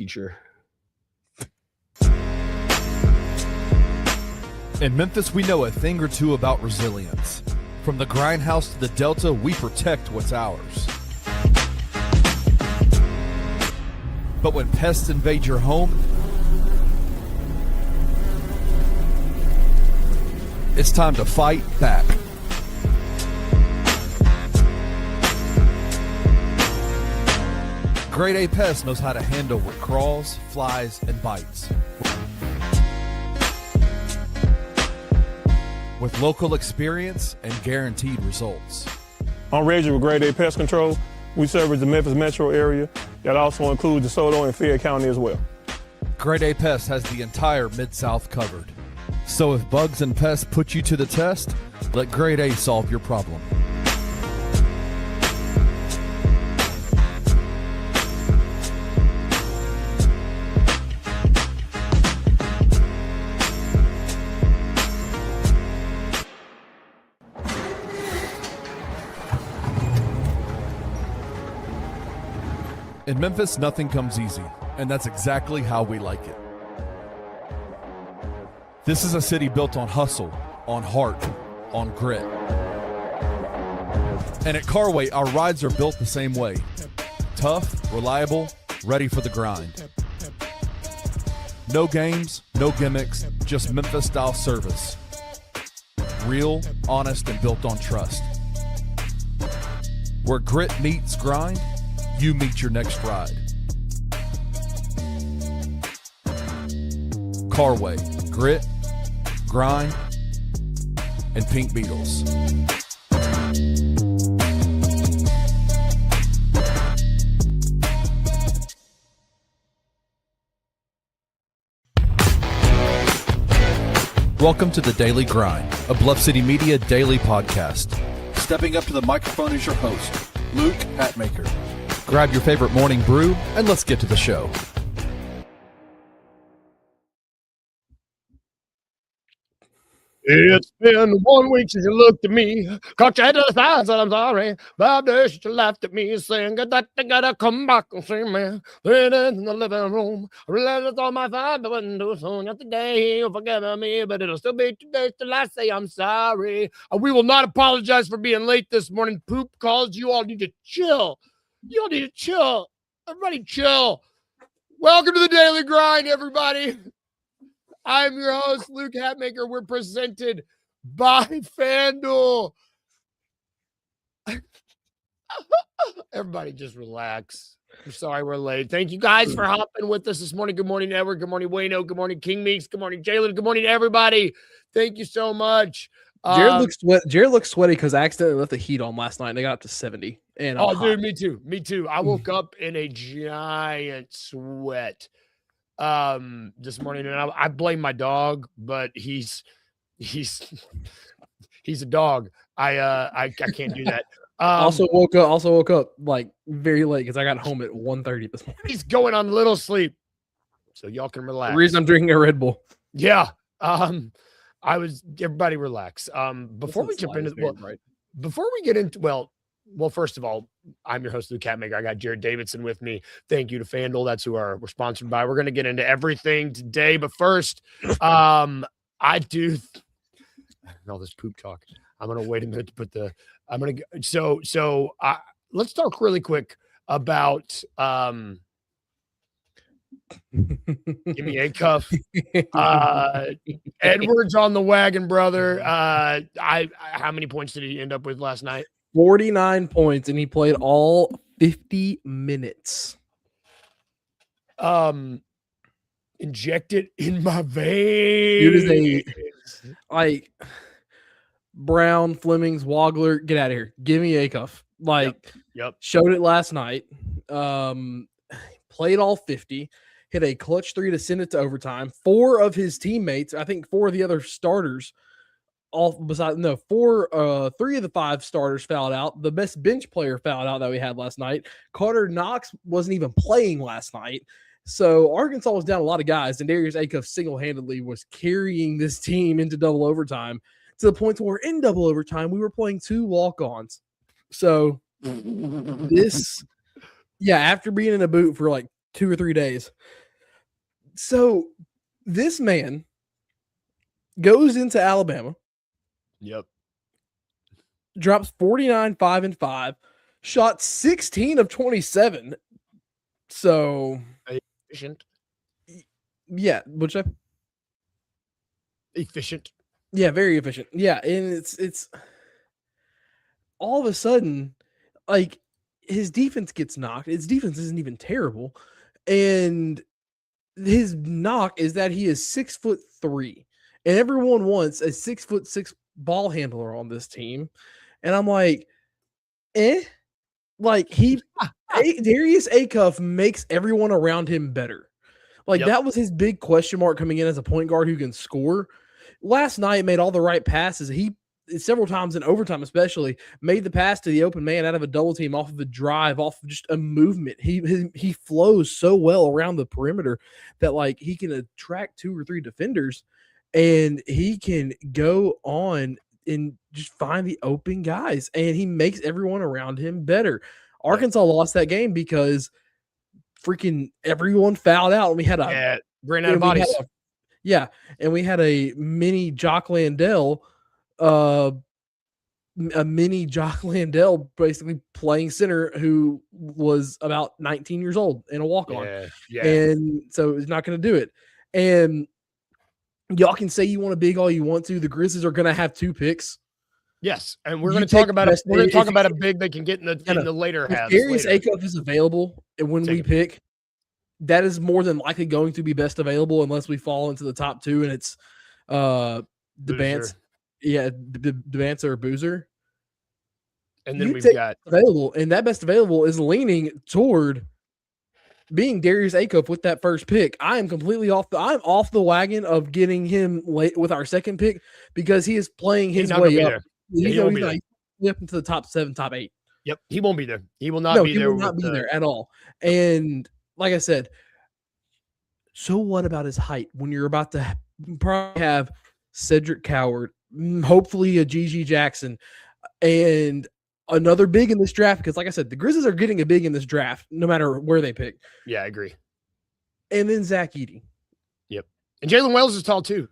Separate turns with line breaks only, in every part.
teacher.
In Memphis, we know a thing or two about resilience. From the grindhouse to the Delta, we protect what's ours. But when pests invade your home, it's time to fight back. Grade A Pest knows how to handle what crawls, flies, and bites. With local experience and guaranteed results.
I'm Reggie with Grade A Pest Control. We service the Memphis metro area. That also includes DeSoto and Fayette County as well.
Grade A Pest has the entire Mid-South covered. So if bugs and pests put you to the test, let Grade A solve your problem. In Memphis, nothing comes easy, and that's exactly how we like it. This is a city built on hustle, on heart, on grit. And at Carway, our rides are built the same way. Tough, reliable, ready for the grind. No games, no gimmicks, just Memphis-style service. Real, honest, and built on trust. Where grit meets grind, you meet your next ride. Carway, grit, grind, and Pink Beetles. Welcome to the Daily Grind, a Bluff City Media daily podcast. Stepping up to the microphone is your host, Luke Hatmaker. Grab your favorite morning brew, and let's get to the show.
It's been 1 week since you looked at me. Caught you head to the side, said I'm sorry. Bob Dash, you laughed at me, saying that you gotta come back and see me. Then in the living room, I realized it's all my fault, but wouldn't do so today. You'll forgive me, but it'll still be today till I say I'm sorry. We will not apologize for being late this morning. Poop calls. You all need to chill. You all need to chill. Everybody chill. Welcome to the Daily Grind, everybody. I'm your host, Luke Hatmaker. We're presented by FanDuel. Everybody just relax. I'm sorry we're late. Thank you guys for hopping with us this morning. Good morning, Edward. Good morning, Wayno. Good morning, King Meeks. Good morning, Jalen. Good morning, everybody. Thank you so much.
Jared looks sweaty because I accidentally left the heat on last night and they got up to 70. And
dude, me too. Me too. I woke up in a giant sweat this morning, and I blame my dog, but he's a dog. I can't do that.
Also woke up like very late because I got home at 1:30 this morning.
He's going on little sleep, so y'all can relax.
The reason I'm drinking a Red Bull.
Yeah. Everybody relax. Before we jump into before we get into well, first of all, I'm your host, Luke Hatmaker. I got Jared Davidson with me. Thank you to FanDuel. That's who we're sponsored by. We're going to get into everything today. But first, all this poop talk. I'm going to wait a minute to put let's talk really quick about, give me a cuff. Edwards on the wagon, brother. How many points did he end up with last night?
49 points, and he played all 50 minutes.
Inject it in my veins.
Dude is like Brown, Flemings, Wagler, get out of here. Give me a cuff.
Yep.
Showed it last night. Played all 50. Hit a clutch 3 to send it to overtime. 4 of his teammates, I think 4 of the other starters, 3 of the 5 starters fouled out. The best bench player fouled out that we had last night. Carter Knox wasn't even playing last night. So Arkansas was down a lot of guys, and Darius Acuff single-handedly was carrying this team into double overtime to the point where in double overtime, we were playing 2 walk-ons. So after being in a boot for like 2 or 3 days. So this man goes into Alabama,
Yep.
drops 49, 5-5, shot 16 of 27. So
Efficient.
yeah, which
Efficient.
yeah, very efficient. Yeah, and it's all of a sudden, like, his defense gets knocked. His defense isn't even terrible, and his knock is that he is 6'3", and everyone wants a 6'6" ball handler on this team, and I'm like, like Darius Acuff makes everyone around him better. Like that was his big question mark coming in as a point guard who can score. Last night made all the right passes. He several times in overtime, especially made the pass to the open man out of a double team off of a drive, off of just a movement. He flows so well around the perimeter that like he can attract 2 or 3 defenders, and he can go on and just find the open guys, and he makes everyone around him better. Arkansas lost that game because freaking everyone fouled out, and we had
ran out of bodies.
And we had a mini Jock Landale, basically playing center who was about 19 years old and a walk-on. And so he's not going to do it. And y'all can say you want a big all you want to. The Grizzlies are going to have 2 picks.
Yes, and we're going to talk about a big they can get in the later halves.
Darius Acuff is available, and when we pick, that is more than likely going to be best available unless we fall into the top 2 and it's Devance. Yeah, Devance or Boozer.
And then we've got
available, and that best available is leaning toward being Darius Acuff with that first pick. I am completely off the wagon of getting him late with our second pick because he is playing his way up. He's up into the top 7, top 8.
Yep, he won't be there. He will not be there.
He will not be there at all. And like I said, so what about his height when you're about to probably have Cedric Coward, hopefully a Gigi Jackson, and another big in this draft? Because like I said, the Grizzlies are getting a big in this draft no matter where they pick.
Yeah, I agree.
And then Zach Edey.
Yep. And Jalen Wells is tall too.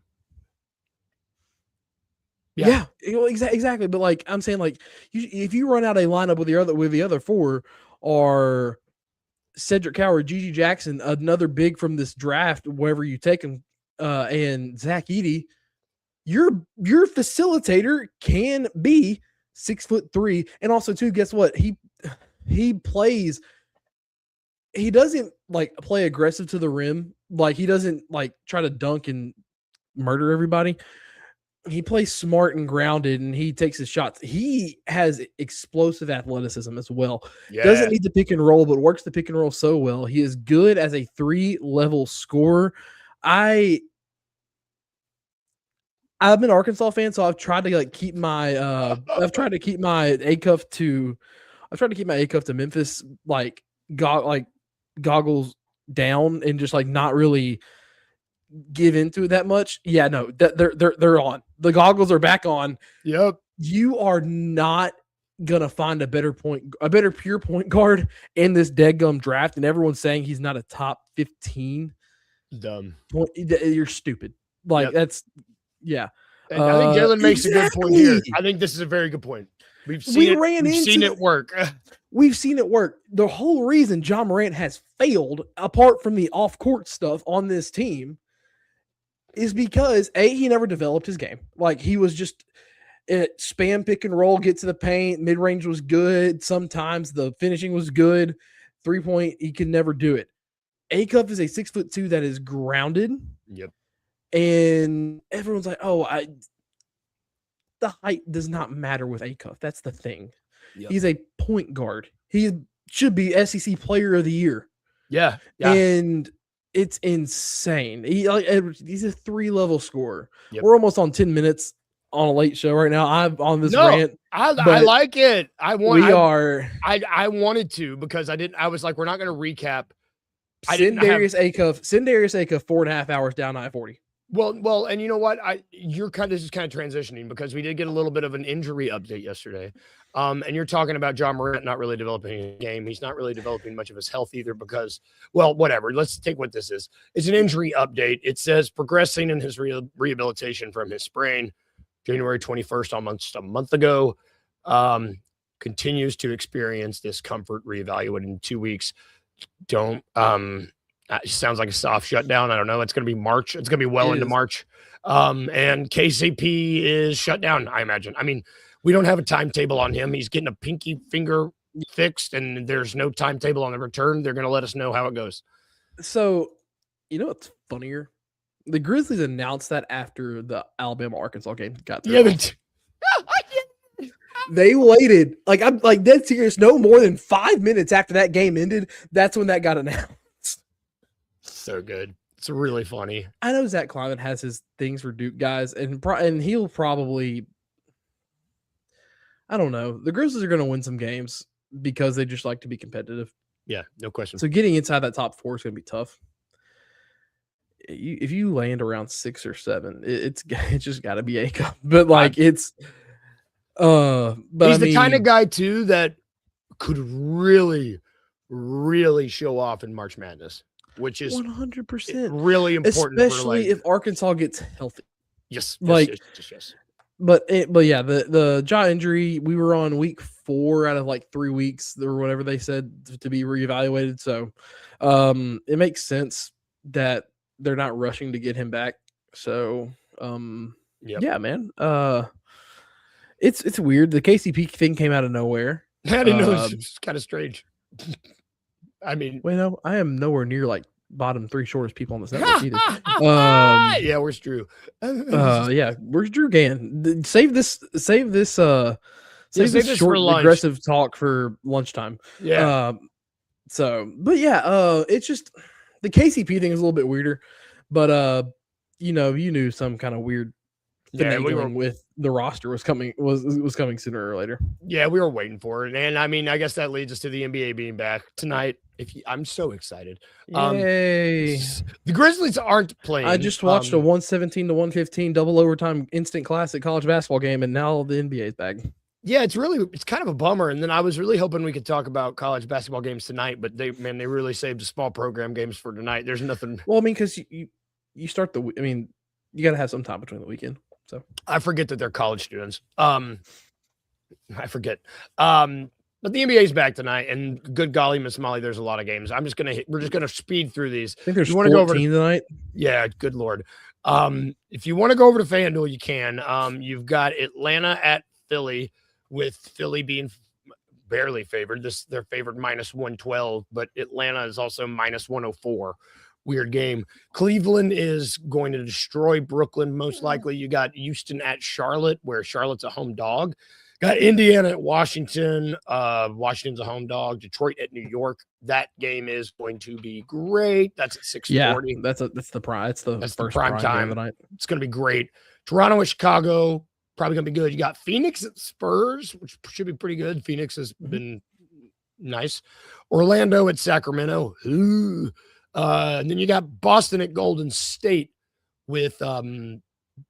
Yeah, exactly. But like I'm saying, like if you run out a lineup with the other 4 are Cedric Coward, Gigi Jackson, another big from this draft, wherever you take him, and Zach Edey, your facilitator can be 6'3", and also too, guess what? He plays. He doesn't like play aggressive to the rim. Like he doesn't like try to dunk and murder everybody. He plays smart and grounded, and he takes his shots. He has explosive athleticism as well. Yeah. Doesn't need the pick and roll, but works the pick and roll so well. He is good as a 3-level scorer. I'm an Arkansas fan, so I've tried to like keep my Acuff to Memphis like goggles down and just like not really give into it that much. Yeah, no, they're on. The goggles are back on.
Yep.
You are not gonna find a better pure point guard in this deadgum draft, and everyone's saying he's not a top 15.
Dumb.
You're stupid. Like that's yeah.
And I think Jalen makes a good point here. I think this is a very good point. We've seen it work.
We've seen it work. The whole reason John Morant has failed, apart from the off-court stuff on this team, is because he never developed his game. Like he was just spam pick and roll, get to the paint, mid-range was good. Sometimes the finishing was good. 3-point, he could never do it. Acuff is a 6'2" that is grounded.
Yep.
And everyone's like, the height does not matter with Acuff. That's the thing. Yep. He's a point guard. He should be SEC Player of the Year.
Yeah.
And it's insane. He's a 3-level scorer. Yep. We're almost on 10 minutes on a late show right now. I'm on this rant.
I like it. I wanted to because I was like, we're not going to recap.
Send Darius Acuff 4.5 hours down I-40.
Well, and you know what? This is kind of transitioning because we did get a little bit of an injury update yesterday. And you're talking about John Morant not really developing a game. He's not really developing much of his health either because, well, whatever. Let's take what this is. It's an injury update. It says progressing in his rehabilitation from his sprain, January 21st, almost a month ago. Continues to experience discomfort, reevaluated in 2 weeks. It sounds like a soft shutdown. I don't know. It's going to be March. It's going to be well into March. And KCP is shut down, I imagine. I mean, we don't have a timetable on him. He's getting a pinky finger fixed, and there's no timetable on the return. They're going to let us know how it goes.
So, you know what's funnier? The Grizzlies announced that after the Alabama-Arkansas game got through.
Yeah,
they waited. Like, I'm like dead serious. No more than 5 minutes after that game ended, that's when that got announced.
So good. It's really funny.
I know Zach Kleiman has his things for Duke guys, and he'll probably, I don't know. The Grizzlies are going to win some games because they just like to be competitive.
Yeah, no question.
So getting inside that top 4 is going to be tough. If you land around 6 or 7, it's just got to be a cup. But like but
he's the kind of guy too that could really, really show off in March Madness. Which is
100%
really important,
especially if Arkansas gets healthy.
Yes.
Yes. But yeah, the jaw injury, we were on week 4 out of like 3 weeks or whatever they said to be reevaluated. So it makes sense that they're not rushing to get him back. So yeah, man. It's weird. The KCP thing came out of nowhere.
I didn't know. It's kind of strange. I mean,
well, no, I am nowhere near like bottom 3 shortest people on this network either.
Yeah, where's Drew?
Yeah, where's Drew Gann? Save this short aggressive talk for lunchtime.
Yeah.
But yeah, it's just the KCP thing is a little bit weirder, but you knew some kind of weird finagling with the roster was coming sooner or later.
Yeah, we were waiting for it. And I mean, I guess that leads us to the NBA being back tonight. I'm so excited.
Yay.
The Grizzlies aren't playing.
I just watched a 117-115 double overtime instant classic college basketball game, and now the NBA is back.
Yeah, it's kind of a bummer. And then I was really hoping we could talk about college basketball games tonight, but they really saved the small program games for tonight. There's nothing.
Well, I mean, because you start you got to have some time between the weekend. So
I forget that they're college students. I forget. But the NBA is back tonight, and good golly, Miss Molly, there's a lot of games. We're just gonna speed through these.
I think there's 14 tonight.
Yeah, good Lord. If you want to go over to FanDuel, you can. You've got Atlanta at Philly, with Philly being barely favored. They're favored -112, but Atlanta is also -104. Weird game. Cleveland is going to destroy Brooklyn, most likely. You got Houston at Charlotte, where Charlotte's a home dog. Got Indiana at Washington. Washington's a home dog. Detroit at New York. That game is going to be great. That's at 6:40.
Yeah, that's the prime. That's the prime time of the night.
It's going to be great. Toronto at Chicago, probably going to be good. You got Phoenix at Spurs, which should be pretty good. Phoenix has been nice. Orlando at Sacramento. Ooh. And then you got Boston at Golden State with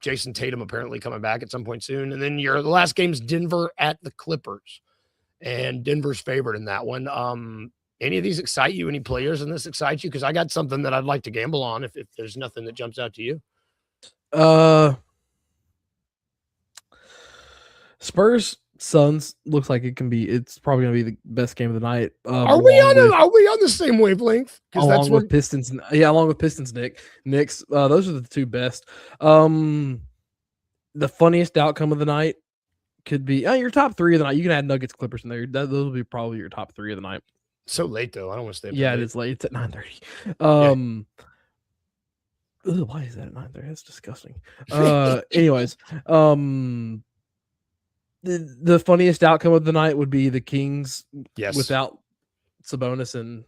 Jason Tatum apparently coming back at some point soon. And then the last game's Denver at the Clippers. And Denver's favored in that one. Any of these excite you? Any players in this excite you? Because I got something that I'd like to gamble on if there's nothing that jumps out to you.
Spurs Suns looks like it's probably gonna be the best game of the night.
Are we on the same wavelength?
Along with Pistons, Knicks. Those are the two best. The funniest outcome of the night could be your top 3 of the night. You can add Nuggets, Clippers in there. Those will be probably your top 3 of the night.
So late though. I don't want to stay.
Yeah, it is late. It's at 9:30. Why is that at 9:30? That's disgusting. Anyways, the funniest outcome of the night would be the Kings without Sabonis and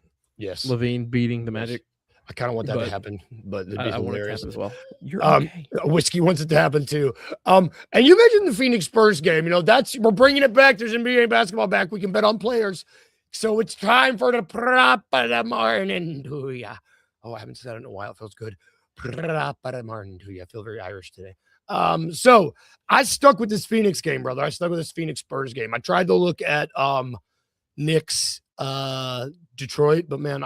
Levine beating the Magic.
I kind of want that to happen, but it'd be hilarious.
Want it to happen as well. You're okay.
Whiskey wants it to happen too. And you mentioned the Phoenix Spurs game. We're bringing it back. There's NBA basketball back. We can bet on players. So it's time for the prop of the morning. Oh, I haven't said it in a while. It feels good. Martin to you. I feel very Irish today. So I stuck with this Phoenix game, brother. I stuck with this Phoenix Spurs game. I tried to look at Knicks Detroit, but man,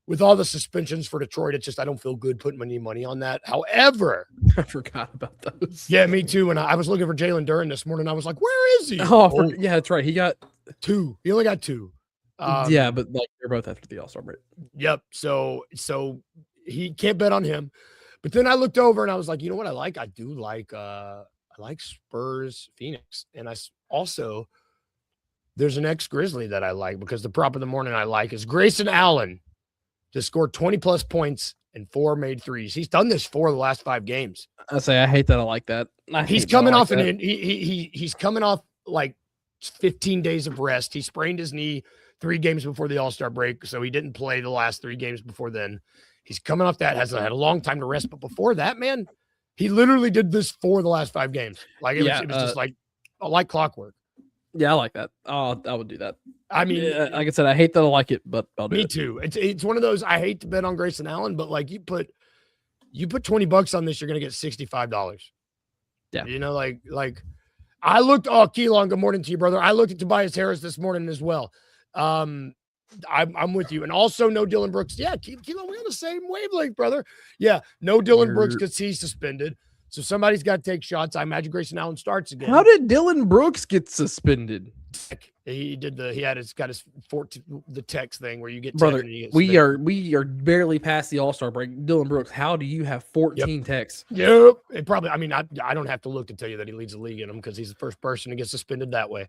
with all the suspensions for Detroit, it's just I don't feel good putting any money on that. However,
I forgot about those.
Yeah, me too. And I was looking for Jalen Duren this morning. I was like, where is he?
Yeah, that's right. He got
2. He only got 2.
Yeah, but like they're both after the All-Star break.
Yep. So he can't bet on him. But then I looked over and I was like, you know what I like? I do like I like Spurs Phoenix. And there's an ex-Grizzly that I like because the prop of the morning I like is Grayson Allen just scored 20 plus points and 4 made threes. He's done this 4 of the last 5 games.
I hate that I like that.
He's coming off he's coming off like 15 days of rest. He sprained his knee 3 games before the All-Star break, so he didn't play the last 3 games before then. He's coming off that, has had a long time to rest, but before that, man, he literally did this 4 of the last 5 games. Like it was just like clockwork.
Yeah, I like that. I would do that.
I mean,
like I said, I hate that I like it, but I'll do
me
it.
too. It's one of those. I hate to bet on Grayson Allen, but like you put $20 on this, you're gonna get $65.
Yeah,
you know, like I looked. Oh, Keelan, good morning to you, brother. I looked at Tobias Harris this morning as well. I'm with you, and also no Dylan Brooks. Yeah, Keelan, we're on the same wavelength, brother. Yeah, no Dylan Brooks because he's suspended. So somebody's got to take shots. I imagine Grayson Allen starts again.
How did Dylan Brooks get suspended?
He got his 14 the text thing where you get
brother. We are barely past the All-Star break. Dylan Brooks, how do you have 14 texts?
Yep. It probably. I mean, I don't have to look to tell you that he leads the league in them because he's the first person to get suspended that way.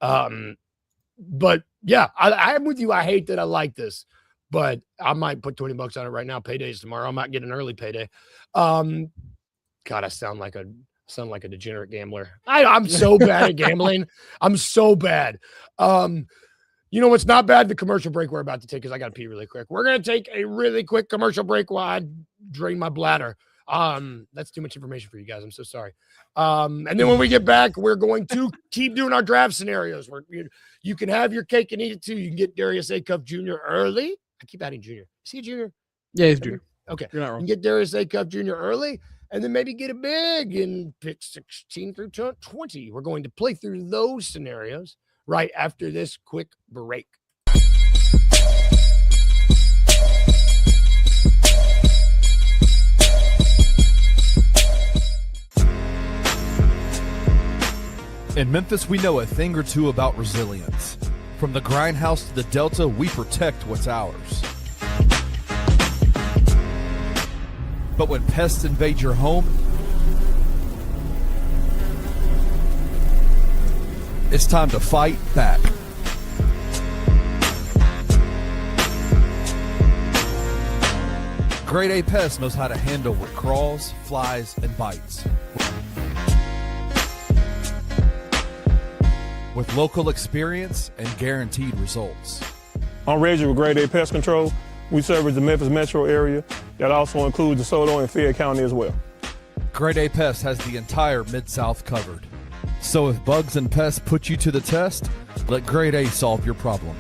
But yeah, I'm with you. I hate that I like this, but I might put $20 on it right now. Payday's tomorrow. I might get an early payday. God, I sound like a degenerate gambler. I'm so bad at gambling. I'm so bad. You know what's not bad? The commercial break we're about to take because I got to pee really quick. We're going to take a really quick commercial break while I drain my bladder. That's too much information for you guys. I'm so sorry. And then when we get back, we're going to keep doing our draft scenarios where you can have your cake and eat it too. You can get Darius Acuff Jr. early. I keep adding Jr. Is he a junior?
Yeah, he's junior.
Okay.
You're not wrong.
You can get Darius Acuff Jr. early. And then maybe get it big in pick 16 through 20. We're going to play through those scenarios right after this quick break.
In Memphis, we know a thing or two about resilience. From the grindhouse to the Delta, we protect what's ours. But when pests invade your home, it's time to fight back. Grade A Pest knows how to handle what crawls, flies, and bites. With local experience and guaranteed results.
I'm Reggie with Grade A Pest Control. We service the Memphis metro area. That also includes DeSoto and Fayette County as well.
Grade A Pest has the entire Mid-South covered. So if bugs and pests put you to the test, let Grade A solve your problem.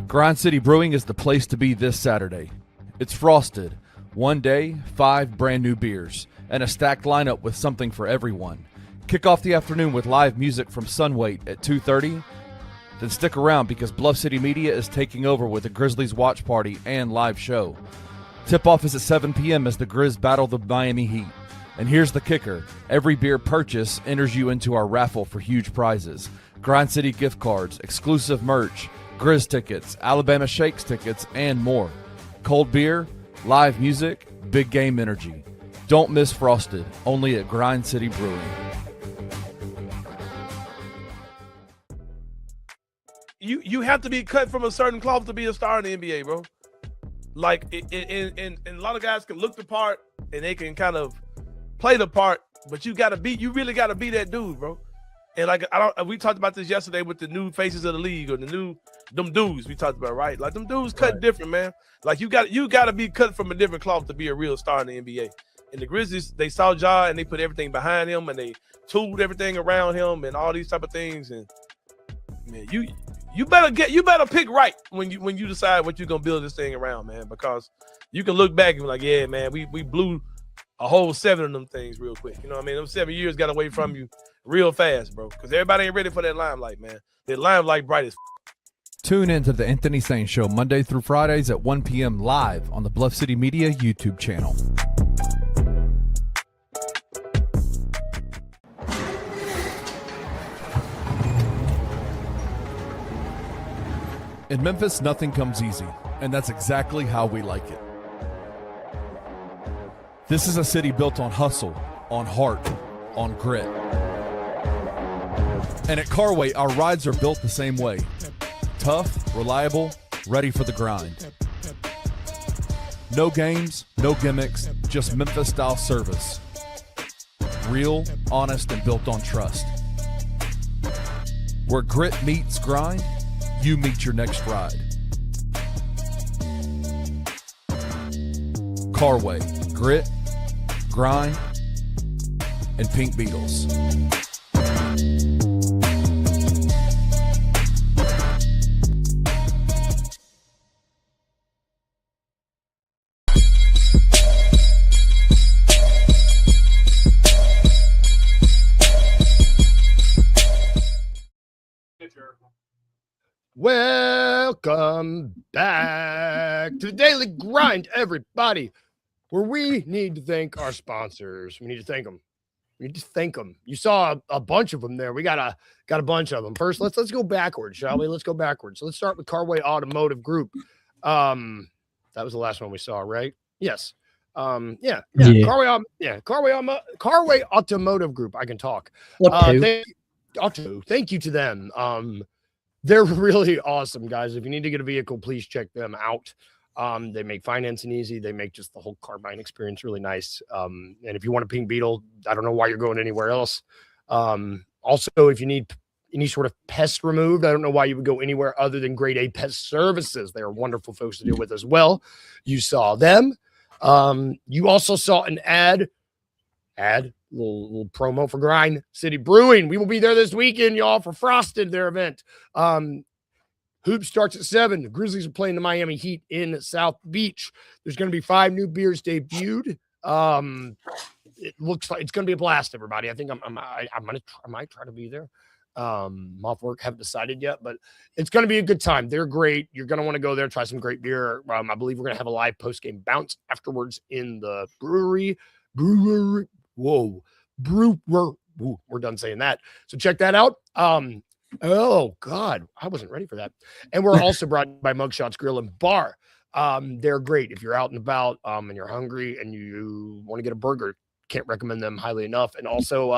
Grind City Brewing is the place to be this Saturday. It's frosted. One day, 5 brand new beers, and a stacked lineup with something for everyone. Kick off the afternoon with live music from Sunwait at 2:30. Then stick around because Bluff City Media is taking over with a Grizzlies watch party and live show. Tip-off is at 7 p.m. as the Grizz battle the Miami Heat. And here's the kicker. Every beer purchase enters you into our raffle for huge prizes. Grind City gift cards, exclusive merch, Grizz tickets, Alabama Shakes tickets, and more. Cold beer, live music, big game energy. Don't miss Frosted, only at Grind City Brewing.
You have to be cut from a certain cloth to be a star in the NBA, bro. Like, and a lot of guys can look the part and they can kind of play the part, but you really gotta be that dude, bro. And like, we talked about this yesterday with the new faces of the league or them dudes we talked about, right? Like them dudes cut different, man. Like you got to be cut from a different cloth to be a real star in the NBA. And the Grizzlies, they saw Ja and they put everything behind him and they tooled everything around him and all these type of things. And man, you better pick right when you decide what you're gonna build this thing around, man, because you can look back and be like, yeah, man, we blew a whole 7 of them things real quick. You know what I mean? Them 7 years got away from you real fast, bro. Because everybody ain't ready for that limelight, man. That limelight bright as
Tune in to the Anthony Sain Show Monday through Fridays at 1 p.m. live on the Bluff City Media YouTube channel. In Memphis, nothing comes easy, and that's exactly how we like it. This is a city built on hustle, on heart, on grit. And at Carway, our rides are built the same way. Tough, reliable, ready for the grind. No games, no gimmicks, just Memphis-style service. Real, honest, and built on trust. Where grit meets grind, you meet your next ride. Carway, grit, grind, and Pink Beetles.
Welcome back to the Daily Grind, everybody, where we need to thank our sponsors. We need to thank them. You saw a bunch of them there. We got a bunch of them. First, let's go backwards, shall we? Let's go backwards. So let's start with Carway Automotive Group. That was the last one we saw, right? Yes. Yeah. Carway Automotive Group. I can talk. Thank you to them. They're really awesome, guys. If you need to get a vehicle, please check them out. They make financing easy. They make just the whole car buying experience really nice. And if you want a Pink Beetle, I don't know why you're going anywhere else. Also, if you need any sort of pest removed, I don't know why you would go anywhere other than Grade A Pest Services. They are wonderful folks to deal with as well. You saw them. You also saw an ad, little promo for Grind City Brewing. We will be there this weekend, y'all, for Frosted, their event. Hoop starts at 7. The Grizzlies are playing the Miami Heat in South Beach. There's going to be 5 new beers debuted. It looks like it's going to be a blast, everybody. I think I might try to be there. I'm off work, haven't decided yet, but it's going to be a good time. They're great. You're going to want to go there, try some great beer. I believe we're going to have a live post-game bounce afterwards in the brewery. Whoa, we're done saying that. So check that out. Oh God, I wasn't ready for that. And we're also brought by Mugshots Grill and Bar. They're great if you're out and about and you're hungry and you want to get a burger. Can't recommend them highly enough. And also,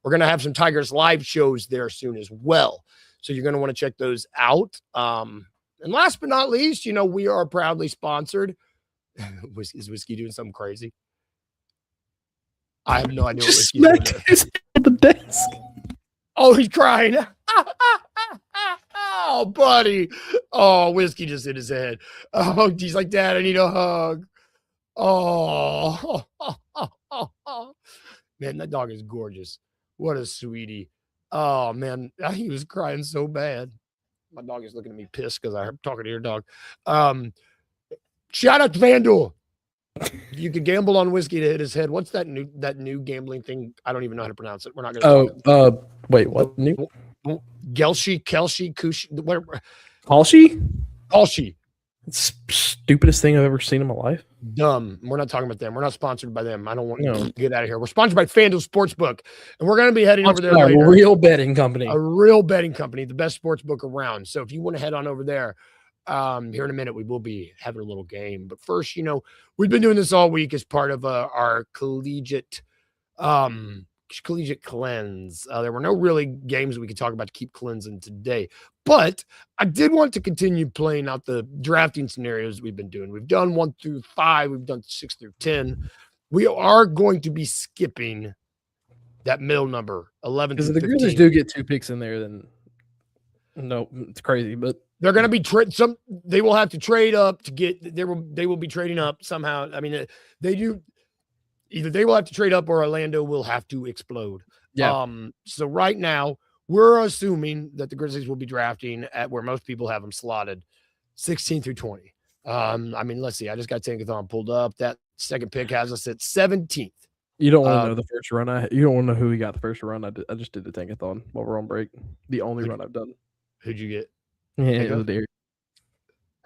we're gonna have some Tigers live shows there soon as well. So you're gonna want to check those out. And last but not least, we are proudly sponsored. Is Whiskey doing something crazy? I have no idea what Whiskey's doing there.
His head on the desk.
Oh, he's crying. Oh, buddy. Oh, Whiskey just hit his head. Oh, he's like, Dad, I need a hug. Oh. Man, that dog is gorgeous. What a sweetie. Oh, man. He was crying so bad. My dog is looking at me pissed because I'm talking to your dog. Shout out to FanDuel. You could gamble on Whiskey to hit his head. What's that new gambling thing? I don't even know how to pronounce it. We're not going to.
Wait, what? New?
Kelshi, Kushi, whatever.
Kalshi. It's the stupidest thing I've ever seen in my life.
Dumb. We're not talking about them. We're not sponsored by them. I don't want to get out of here. We're sponsored by FanDuel Sportsbook, and we're going to be heading over there later.
A real betting company.
The best sportsbook around. So if you want to head on over there, here in a minute, we will be having a little game. But first, we've been doing this all week as part of our collegiate cleanse. There were no really games we could talk about to keep cleansing today, but I did want to continue playing out the drafting scenarios we've been doing. We've done 1 through 5. We've done 6 through 10. We are going to be skipping that middle number 11
because
through
the
15.
Grizzlies do get 2 picks in there. Then no, it's crazy, but
they're going to be they will have to trade up to get. They will be trading up somehow. I mean, they do. either they will have to trade up or Orlando will have to explode.
Yeah.
So right now we're assuming that the Grizzlies will be drafting at where most people have them slotted, 16 through 20. I mean, let's see. I just got Tankathon pulled up. That second pick has us at 17th.
You don't want to know the first run. You don't want to know who we got the first run. I just did the Tankathon while we're on break. The only run I've done.
Who'd you get?
Yeah, it was Derek.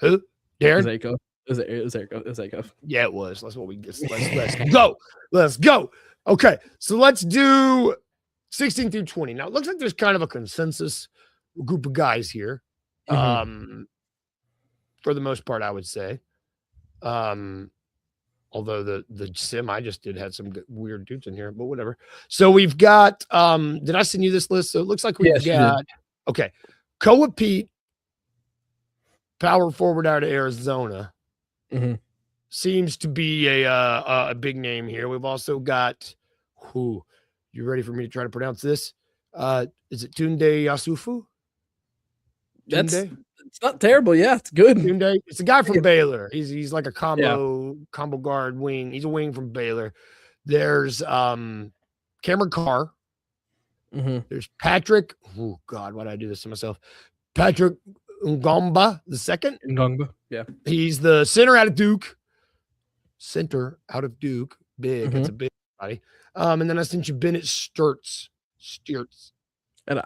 Who? Darren?
It was Aiko.
Yeah, it was. That's what we get. Let's go. Let's go. Okay, so let's do 16 through 20. Now, it looks like there's kind of a consensus group of guys here.
Mm-hmm.
For the most part, I would say. Although the sim I just did had some weird dudes in here, but whatever. So we've got, did I send you this list? So it looks like we've got, okay, Koa Pete, power forward out of Arizona.
Mm-hmm.
Seems to be a big name here. We've also got, you ready for me to try to pronounce this? Is it Tunde Yasufu?
It's not terrible. Yeah, it's good.
Tunde. It's a guy from Baylor. He's like a combo guard wing. He's a wing from Baylor. There's Cameron Carr.
Mm-hmm.
There's Patrick. Oh God, why did I do this to myself? Patrick Ngomba the second.
Ngomba, yeah.
He's the center out of Duke. Big.
Mm-hmm.
That's a big body. And then I sent you Bennett Sturts.
Out of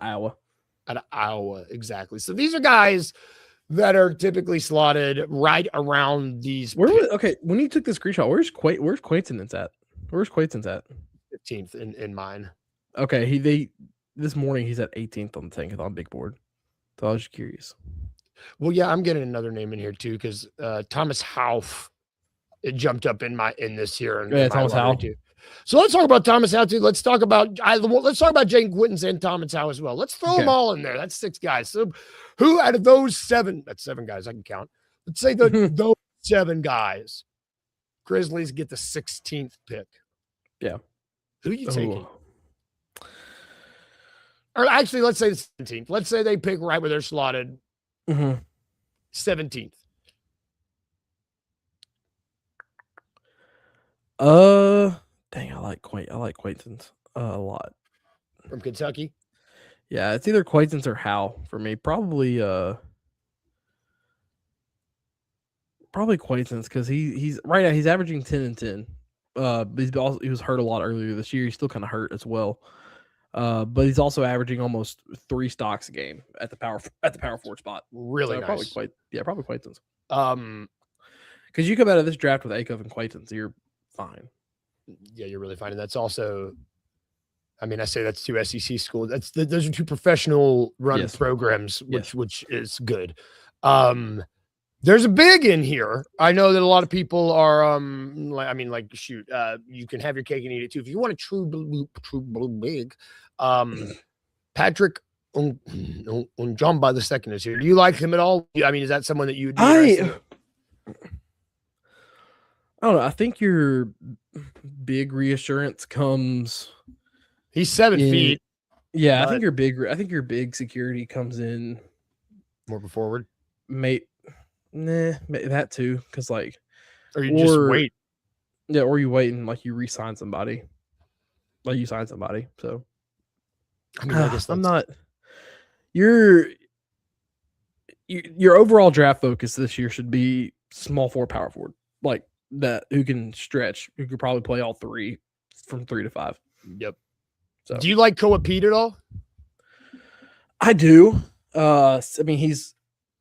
Iowa.
Exactly. So these are guys that are typically slotted right around these.
When you took the screenshot, where's Quaintance at? Where's Quaintance at?
15th in mine.
Okay, this morning he's at 18th on the Tankathon big board. So I was just curious.
Well, yeah, I'm getting another name in here too because Thomas Hauf, it jumped up in this here.
Thomas Hauf
too. So let's talk about Thomas Howe too. Let's talk about Jaden Quinton and Thomas Howe as well. Let's throw them all in there. That's 6 guys. So who out of those 7? That's 7 guys. I can count. Let's say those 7 guys. Grizzlies get the 16th pick.
Yeah.
Who are you taking? Or actually, let's say the 17th. Let's say they pick right where they're slotted.
Mm-hmm.
17th.
Dang, I like Quaintance a lot.
From Kentucky?
Yeah, it's either Quaintance or Howe for me. Probably Quaintance because he's right now he's averaging 10 and 10. But he was hurt a lot earlier this year. He's still kind of hurt as well. But he's also averaging almost 3 stocks a game at the power forward spot.
Really
so
nice.
Probably Quaintance. Because you come out of this draft with Akov and Quaintance, you're fine.
Yeah, you're really fine. And that's also, I mean, I say that's 2 SEC schools. Those are 2 professional run programs, which is good. There's a big in here. I know that a lot of people are, you can have your cake and eat it too. If you want a true blue big, Patrick Unjamba the second is here. Do you like him at all? I mean, is that someone that you would be interested in?
I don't know. I think your big reassurance comes.
He's 7 feet.
Yeah, I think your big security comes in
more forward.
That too, because
or you just wait.
Yeah, or you wait and you re-sign somebody. You sign somebody. So
I mean, I guess
I'm not. Your overall draft focus this year should be small forward, power forward, like that who can stretch, who could probably play all 3 from 3 to 5.
Yep.
So
do you like Koa Pete at all?
I do. I mean,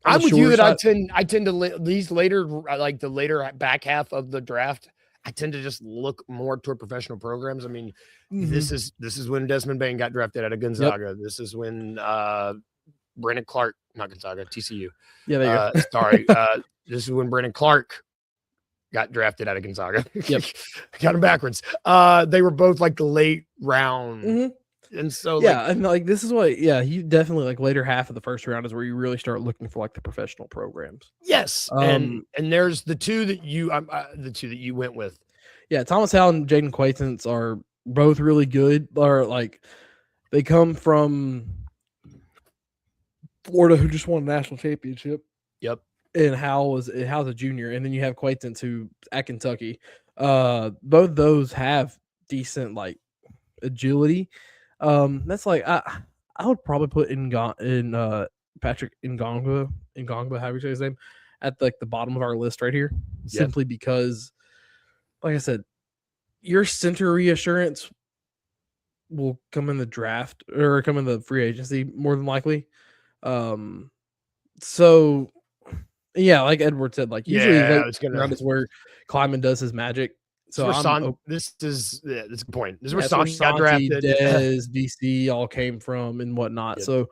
I'm with you that I tend to these later, like the later back half of the draft, I tend to just look more toward professional programs. I mean, this is when Desmond Bain got drafted out of Gonzaga. Yep. This is when Brandon Clark, not Gonzaga, TCU.
Yeah, there you go.
Sorry. This is when Brandon Clark got drafted out of Gonzaga.
Yep.
Got him backwards. They were both like the late round.
Mm-hmm.
And so,
and this is what, you definitely later half of the first round is where you really start looking for the professional programs.
Yes. And there's the 2 that you went with.
Yeah. Thomas Howe and Jaden Quaintance are both really good. Or they come from Florida, who just won a national championship.
Yep.
And How's a junior. And then you have Quaintance who at Kentucky. Both those have decent like agility. That's like I would probably put in Patrick Ngongba, however you say his name, at like the bottom of our list right here, simply because, like I said, your center reassurance will come in the draft or come in the free agency more than likely. So yeah, like Edward said, like usually late round is where Kleiman does his magic. So
this is a good point. This is where
that's where
Santi got
Santi,
drafted.
Dez, VC all came from and whatnot. So,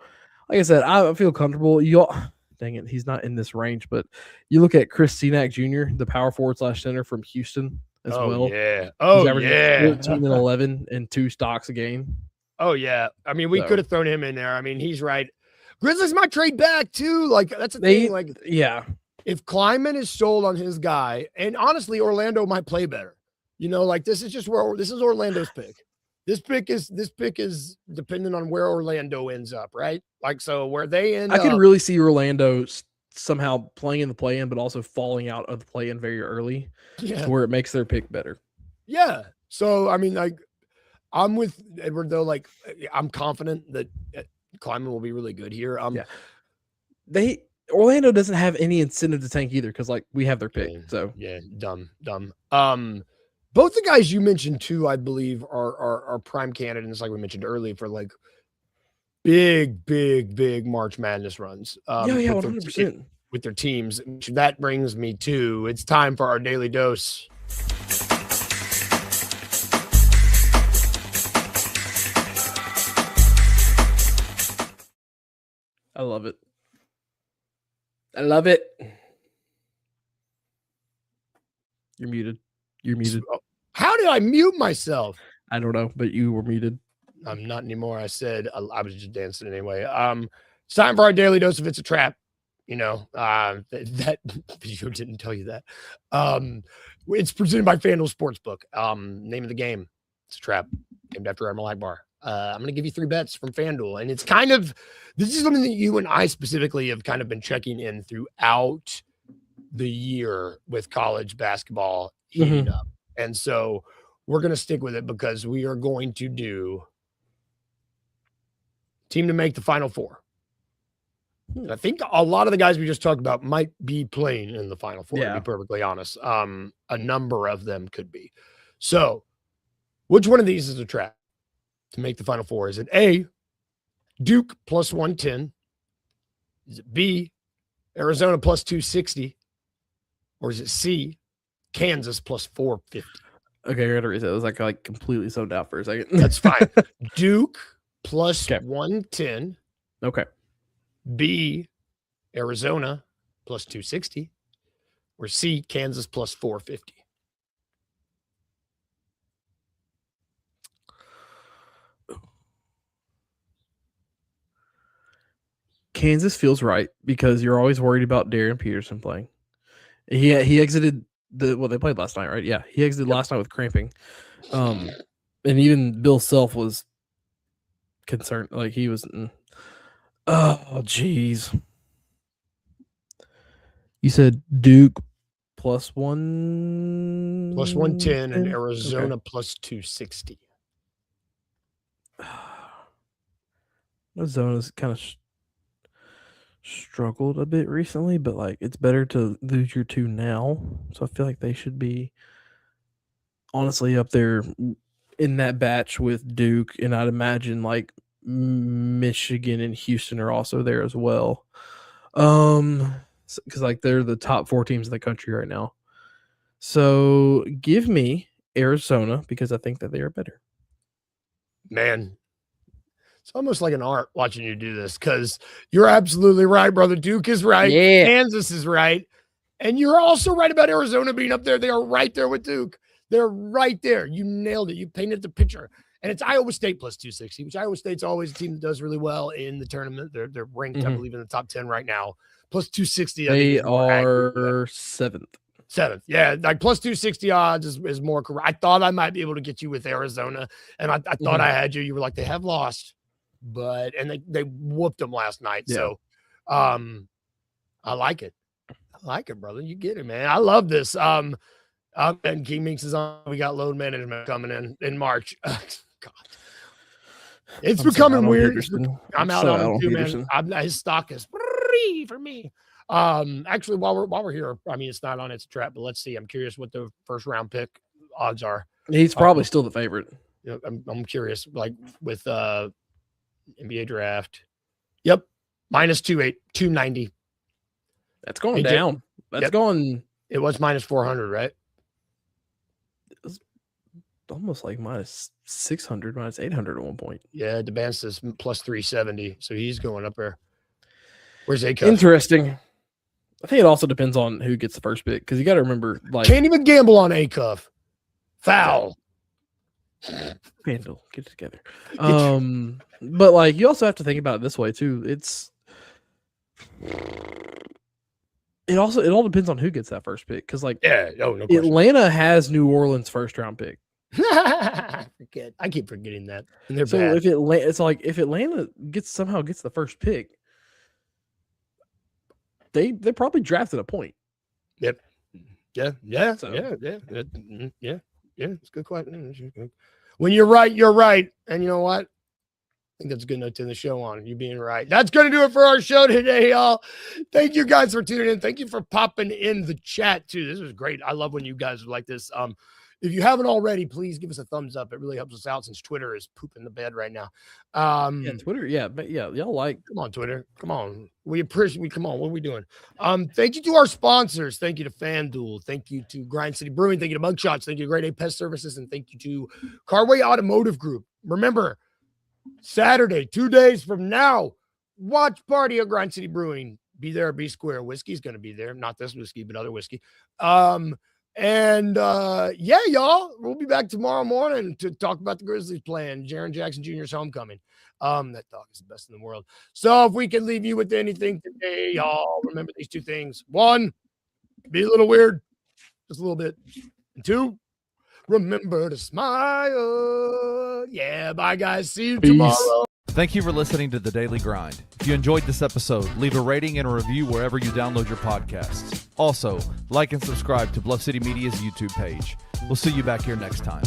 like I said, I feel comfortable. Dang it, he's not in this range, but you look at Chris Senac Jr., the power forward / center from Houston as well.
Yeah.
He's averaging 14 and 11 and 2 stocks a game.
Oh yeah. I mean, we could have thrown him in there. I mean, he's right. Grizzlies might trade back too. Like that's the thing. Like,
yeah,
if Kleiman is sold on his guy, and honestly, Orlando might play better. You know, like this is Orlando's pick. This pick is dependent on where Orlando ends up, right? Like, so where they end
I could really see Orlando somehow playing in the play-in, but also falling out of the play-in very early, where it makes their pick better.
Yeah. So I mean, like, I'm with Edward though. Like, I'm confident that Kleiman will be really good here.
Orlando doesn't have any incentive to tank either because like we have their pick. So
yeah, dumb. Both the guys you mentioned too, I believe, are prime candidates, like we mentioned earlier, for like big March Madness runs.
100%.
With their teams. That brings me to it's time for our daily dose.
I love it. I love it. You're muted.
How did I mute myself?
I don't know, but you were muted.
I'm not anymore. I said I was just dancing anyway. It's time for our daily dose of It's a Trap. You know, that video didn't tell you that. It's presented by FanDuel Sportsbook. Name of the game, It's a Trap, named after Admiral Akbar. I'm going to give you 3 bets from FanDuel, and it's kind of, this is something that you and I specifically have kind of been checking in throughout the year with college basketball heating up. And so we're going to stick with it because we are going to do team to make the Final Four. And I think a lot of the guys we just talked about might be playing in the Final Four, to be perfectly honest. A number of them could be. So which one of these is a trap to make the Final Four? Is it A, Duke plus 110? Is it B, Arizona plus 260? Or is it C, Kansas plus 450?
Okay, I gotta reset. It was like completely zoned out for a second.
That's fine. Duke plus 110.
Okay.
B, Arizona plus 260. Or C, Kansas plus 450.
Kansas feels right because you're always worried about Darian Peterson playing. He exited they played last night, right? Yeah, he exited last night with cramping. And even Bill Self was concerned, like he was. Oh, geez. You said Duke plus
110 and Arizona plus 260.
Arizona's kind of struggled a bit recently, but like it's better to lose your 2 now. So I feel like they should be honestly up there in that batch with Duke, and I'd imagine like Michigan and Houston are also there as well. Because like they're the top 4 teams in the country right now. So give me Arizona because I think that they are better.
Man, it's almost like an art watching you do this because you're absolutely right, brother. Duke is right.
Yeah.
Kansas is right. And you're also right about Arizona being up there. They are right there with Duke. They're right there. You nailed it. You painted the picture. And it's Iowa State plus 260, which Iowa State's always a team that does really well in the tournament. They're ranked, I believe, in the top 10 right now. Plus 260.
They are 7th.
7th. Yeah, like plus 260 odds is more correct. I thought I might be able to get you with Arizona, and I thought I had you. You were like, they have lost, and they whooped them last night. Yeah. So I like it. I like it, brother. You get it, man. I love this. And King Minks is on. We got load management coming in March. God. It's becoming weird. I'm out on him too, man. His stock is free for me. Actually, while we're here, I mean, it's not on It's a Trap, but let's see. I'm curious what the first round pick odds are.
He's probably still the favorite.
You know, I'm curious, like with NBA draft. Yep, minus 290.
That's going down. That's going.
It was minus 400, right?
Almost like minus 600, minus 800 at one point.
Yeah, DeBance is plus 370, so he's going up there. Where's Acuff?
Interesting. I think it also depends on who gets the first pick, because you got to remember, like,
can't even gamble on Acuff. Foul.
Handle, get it together. But like, you also have to think about it this way too. It all depends on who gets that first pick, because like,
no question.
Atlanta has New Orleans first round pick.
I keep forgetting that. And they're bad.
If Atlanta somehow gets the first pick, they probably drafted a point.
Yep. Yeah.
So.
Yeah. It's a good question. When you're right, you're right. And you know what? I think that's a good note to end the show on. You being right. That's going to do it for our show today, y'all. Thank you guys for tuning in. Thank you for popping in the chat too. This was great. I love when you guys are like this. If you haven't already, please give us a thumbs up. It really helps us out since Twitter is pooping the bed right now.
Twitter. Yeah, but yeah, y'all like.
Come on, Twitter. Come on. We appreciate. Come on. What are we doing? Thank you to our sponsors. Thank you to FanDuel. Thank you to Grind City Brewing. Thank you to Mugshots. Thank you to Grade A Pest Services, and thank you to Carway Automotive Group. Remember, Saturday, 2 days from now, watch party at Grind City Brewing. Be there, be square. Whiskey's going to be there. Not this whiskey, but other whiskey. Yeah, y'all, we'll be back tomorrow morning to talk about the Grizzlies playing Jaren Jackson Jr.'s homecoming. That dog is the best in the world. So if we can leave you with anything today, y'all, remember these two things. 1, be a little weird, just a little bit. And 2, remember to smile. Yeah, bye, guys. See you tomorrow.
Thank you for listening to The Daily Grind. If you enjoyed this episode, leave a rating and a review wherever you download your podcasts. Also, like and subscribe to Bluff City Media's YouTube page. We'll see you back here next time.